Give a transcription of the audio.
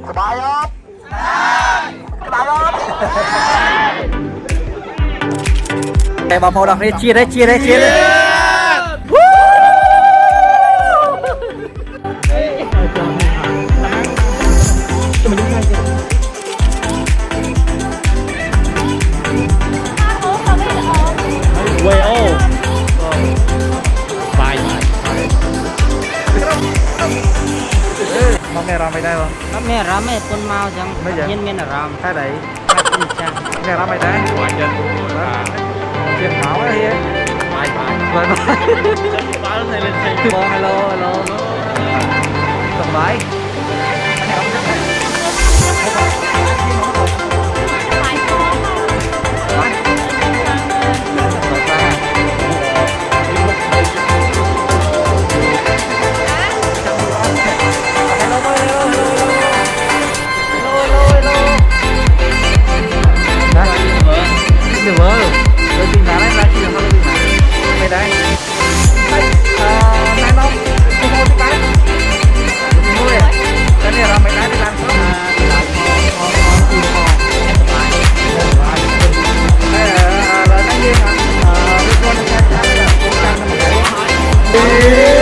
สบายครับสบายครับแต่บอลพอดักนี่chia đấy chia đấy chia đấy Way oh Bye Mẹ ramai đây không? Mẹ ramai pun mau chẳng nhiên miên là ram Cái đấy chẳng Mẹ ramai đây Chuyện máu đấy ấy Bye bye Bye hello hello Tổng bye Được rồi, tôi tìm ra đấy, ra chị đừng có tìm ra đây đây này không, không có cái cái nuôi cái này là mấy cái đi làm sớm đây là cái gì hả, biết con cái là cũng tăng một cái